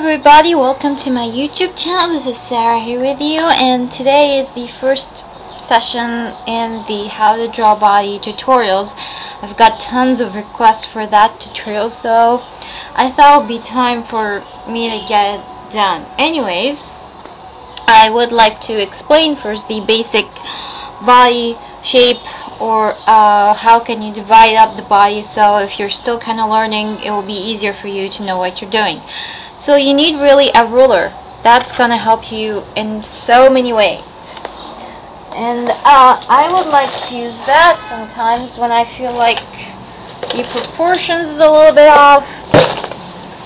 everybody, welcome to my YouTube channel. This is Sarah here with you, and today is the first session in the how to draw body tutorials. I've got tons of requests for that tutorial, so I thought it would be time for me to get it done. Anyways, I would like to explain first the basic body shape, or how can you divide up the body, so if you're still kind of learning, it will be easier for you to know what you're doing. So you need really a ruler. That's gonna help you in so many ways, and I would like to use that sometimes when I feel like the proportions is a little bit off.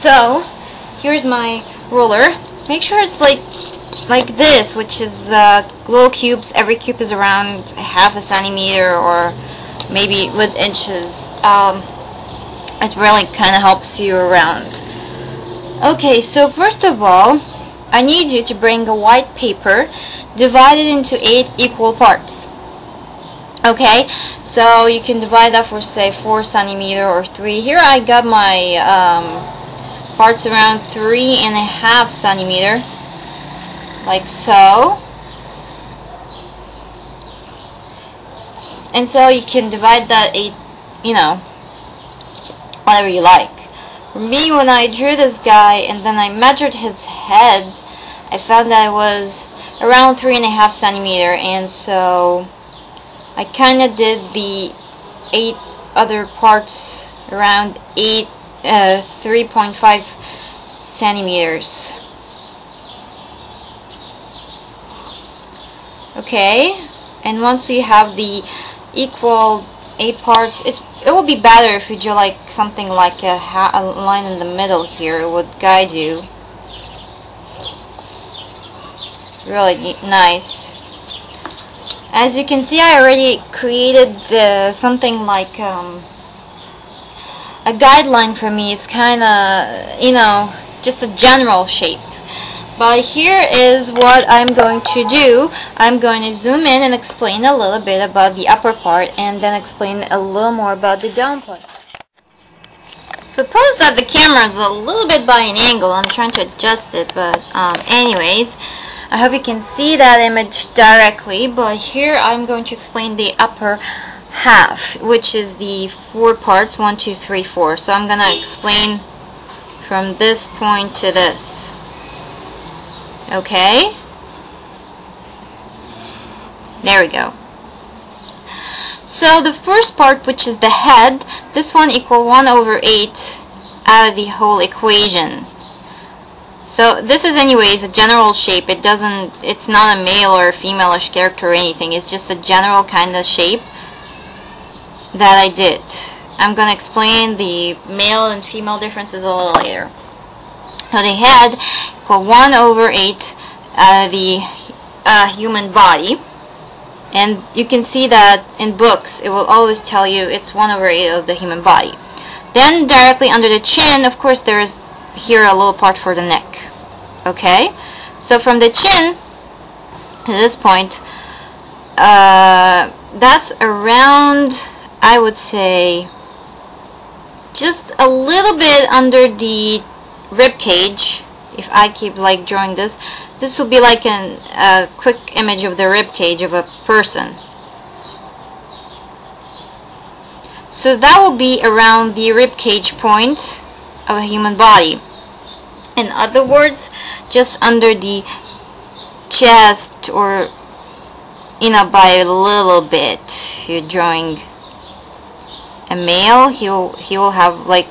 So here's my ruler. Make sure it's like this, which is little cubes. Every cube is around half a centimeter, or maybe with inches. It really kind of helps you around. Okay, so first of all, I need you to bring a white paper, divide it into 8 equal parts. Okay, so you can divide that for, say, 4 centimeter or 3. Here I got my parts around 3.5 centimeter. Like so. And so you can divide that 8, whatever you like. For me, when I drew this guy and then I measured his head, I found that it was around 3.5 centimeter, and so I kind of did the 8 other parts around 3.5 centimeters. Okay, and once you have the equal 8 parts, it will be better if you do like something like a line in the middle here. It would guide you. Really nice. As you can see, I already created something like a guideline for me. It's kind of, just a general shape. But here is what I'm going to do. I'm going to zoom in and explain a little bit about the upper part, and then explain a little more about the down part. Suppose that the camera is a little bit by an angle. I'm trying to adjust it, but anyways, I hope you can see that image directly. But here I'm going to explain the upper half, which is the 4 parts, 1, 2, 3, 4. So I'm going to explain from this point to this. Okay, there we go. So the first part, which is the head, this one equal 1/8 out of the whole equation. So this is anyways a general shape. It's not a male or female-ish character or anything. It's just a general kind of shape that I did. I'm going to explain the male and female differences a little later. So the head equal 1/8 out of the human body, and you can see that in books it will always tell you it's 1/8 of the human body. Then directly under the chin, of course, there is here a little part for the neck. Okay, so from the chin to this point, that's around, I would say, just a little bit under the rib cage. If I keep like drawing this will be like a quick image of the rib cage of a person. So that will be around the rib cage point of a human body. In other words, just under the chest, or by a little bit. If you're drawing a male, he will have like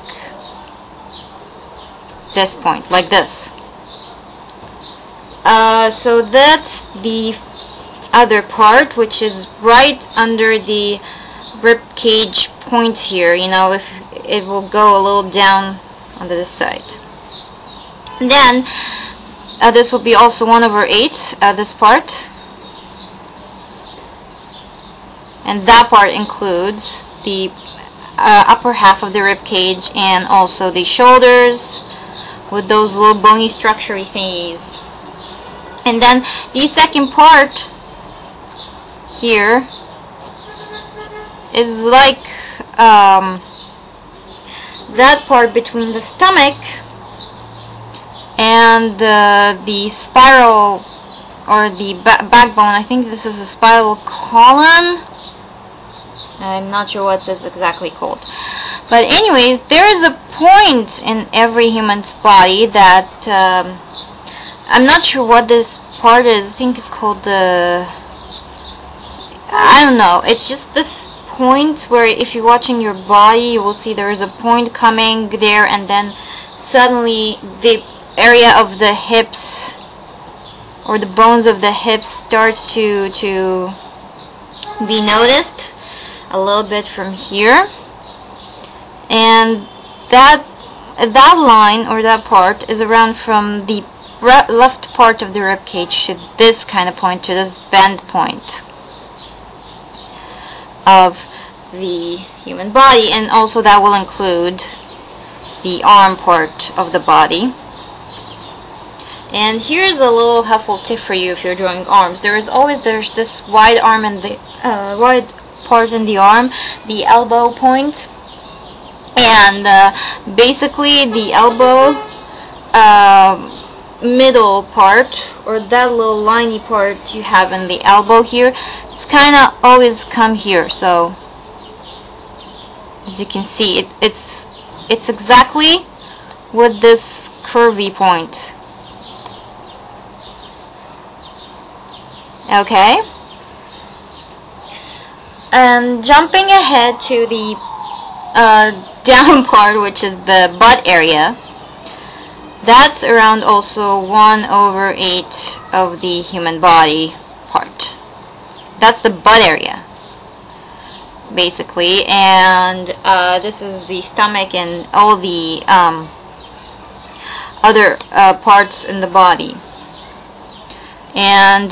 this point, like this. So that's the other part, which is right under the rib cage point here. If it will go a little down onto this side. And then this will be also 1/8, this part, and that part includes the upper half of the rib cage, and also the shoulders with those little bony structure-y thingies. And then the second part here is like that part between the stomach and and the spiral or the backbone. I think this is a spiral column. I'm not sure what this is exactly called. But anyways, there is a point in every human's body that I'm not sure what this part is. I think it's called the... I don't know. It's just this point where if you're watching your body, you will see there is a point coming there, and then suddenly the area of the hips or the bones of the hips starts to be noticed a little bit from here, and that line or that part is around from the left part of the rib cage to this kind of point, to this bend point of the human body, and also that will include the arm part of the body. And here's a little helpful tip for you if you're drawing arms. There's this wide arm and the wide part in the arm, the elbow point, and basically the elbow middle part, or that little liney part you have in the elbow here, it's kind of always come here. So as you can see, it's exactly with this curvy point. Okay, and jumping ahead to the down part, which is the butt area, that's around also 1/8 of the human body part. That's the butt area, basically, and this is the stomach and all the other parts in the body. And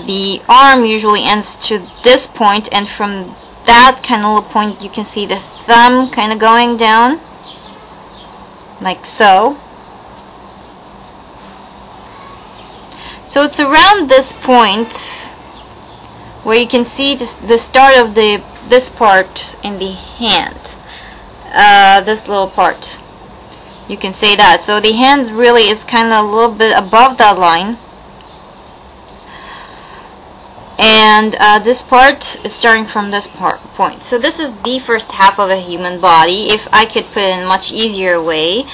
the arm usually ends to this point, and from that kind of little point you can see the thumb kind of going down like so. So it's around this point where you can see the start of this part in the hand, this little part, you can say that. So the hand really is kind of a little bit above that line, and this part is starting from this point. So this is the first half of a human body. If I could put it in a much easier way,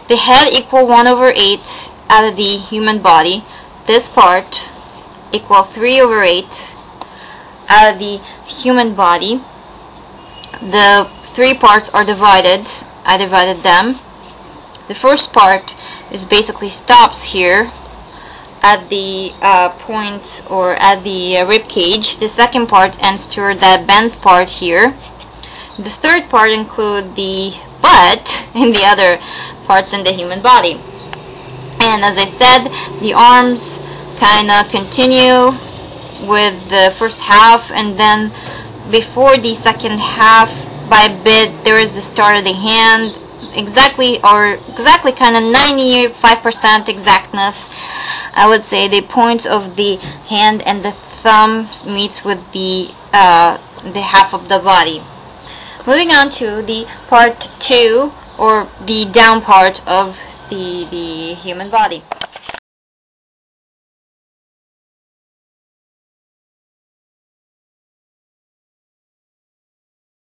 the head equal 1/8 out of the human body. This part equal 3/8 out of the human body. The three parts are divided. I divided them. The first part is basically stops here at the point or at the rib cage. The second part ends toward that bent part here. The third part includes the butt and the other parts in the human body. And as I said, the arms kind of continue with the first half, and then before the second half by a bit there is the start of the hand, exactly kind of 95% exactness. I would say the point of the hand and the thumb meets with the half of the body. Moving on to the part 2, or the down part of the human body.